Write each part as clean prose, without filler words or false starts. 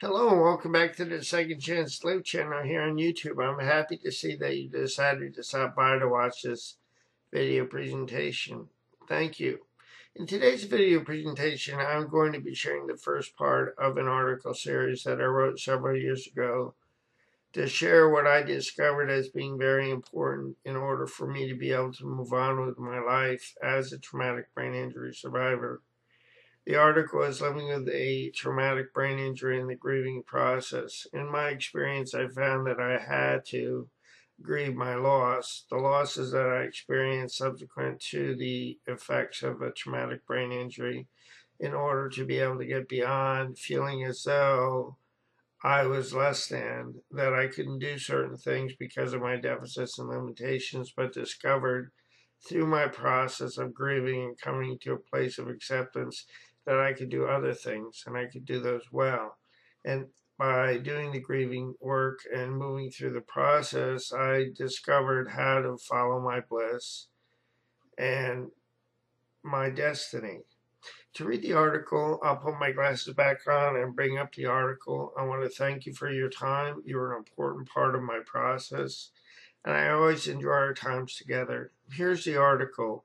Hello and welcome back to the Second Chance Live channel here on YouTube. I'm happy to see that you decided to stop by to watch this video presentation. Thank you. In today's video presentation, I'm going to be sharing the first part of an article series that I wrote several years ago to share what I discovered as being very important in order for me to be able to move on with my life as a traumatic brain injury survivor. The article is living with a traumatic brain injury in the grieving process. In my experience, I found that I had to grieve my loss, the losses that I experienced subsequent to the effects of a traumatic brain injury, in order to be able to get beyond feeling as though I was less than, that I couldn't do certain things because of my deficits and limitations, but discovered through my process of grieving and coming to a place of acceptance that I could do other things and I could do those well. And by doing the grieving work and moving through the process, I discovered how to follow my bliss and my destiny. To read the article, I'll put my glasses back on and bring up the article. I want to thank you for your time. You're an important part of my process, and I always enjoy our times together. Here's the article.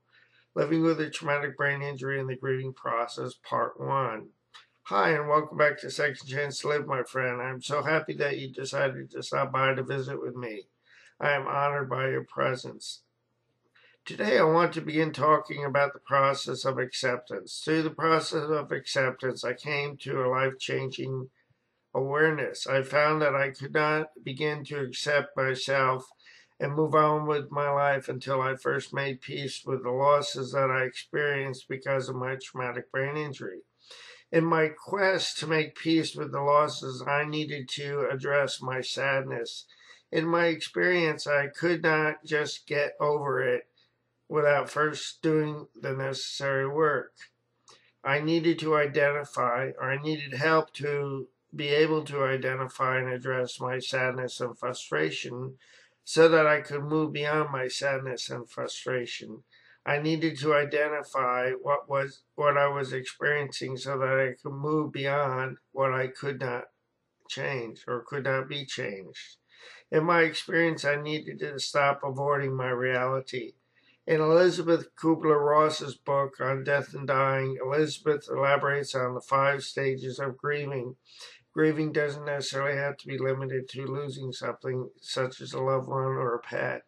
Living with a Traumatic Brain Injury in the Grieving Process, Part 1. Hi, and welcome back to Second Chance to Live, my friend. I'm so happy that you decided to stop by to visit with me. I am honored by your presence. Today, I want to begin talking about the process of acceptance. Through the process of acceptance, I came to a life-changing awareness. I found that I could not begin to accept myself and move on with my life until I first made peace with the losses that I experienced because of my traumatic brain injury. In my quest to make peace with the losses, I needed to address my sadness. In my experience, I could not just get over it without first doing the necessary work. I needed to identify, or I needed help to be able to identify and address my sadness and frustration so that I could move beyond my sadness and frustration. I needed to identify what I was experiencing so that I could move beyond what I could not change or could not be changed. In my experience, I needed to stop avoiding my reality. In Elizabeth Kubler-Ross's book on death and dying, Elizabeth elaborates on the 5 stages of grieving. Grieving doesn't necessarily have to be limited to losing something such as a loved one or a pet.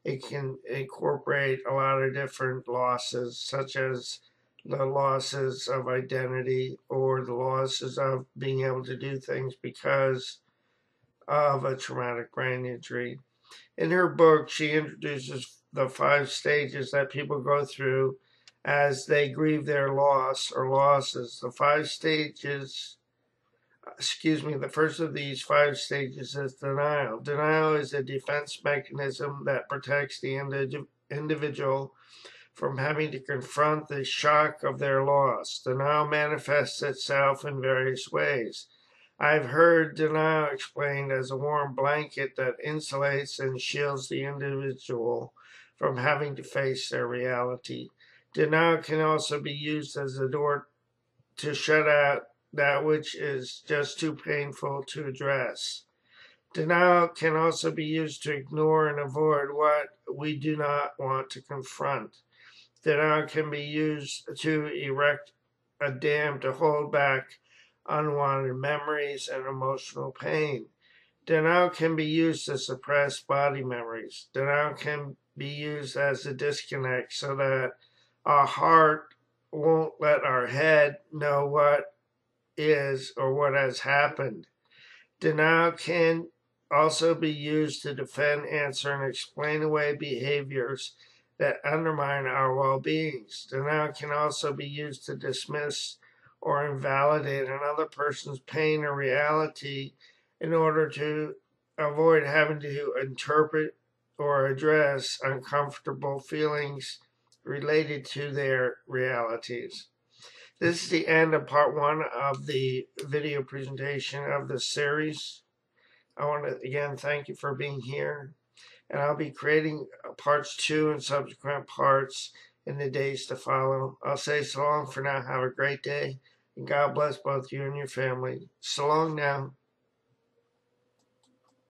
It can incorporate a lot of different losses, such as the losses of identity or the losses of being able to do things because of a traumatic brain injury. In her book, she introduces the 5 stages that people go through as they grieve their loss or losses. The 5 stages, the first of these 5 stages is denial. Denial is a defense mechanism that protects the individual from having to confront the shock of their loss. Denial manifests itself in various ways. I've heard denial explained as a warm blanket that insulates and shields the individual from having to face their reality. Denial can also be used as a door to shut out that which is just too painful to address. Denial can also be used to ignore and avoid what we do not want to confront. Denial can be used to erect a dam to hold back unwanted memories and emotional pain. Denial can be used to suppress body memories. Denial can be used as a disconnect so that our heart won't let our head know what is or what has happened. Denial can also be used to defend, answer, and explain away behaviors that undermine our well-beings. Denial can also be used to dismiss or invalidate another person's pain or reality in order to avoid having to interpret or address uncomfortable feelings related to their realities. This is the end of part 1 of the video presentation of the series. I want to again thank you for being here, and I'll be creating parts 2 and subsequent parts in the days to follow. I'll say so long for now. Have a great day. And God bless both you and your family. So long now.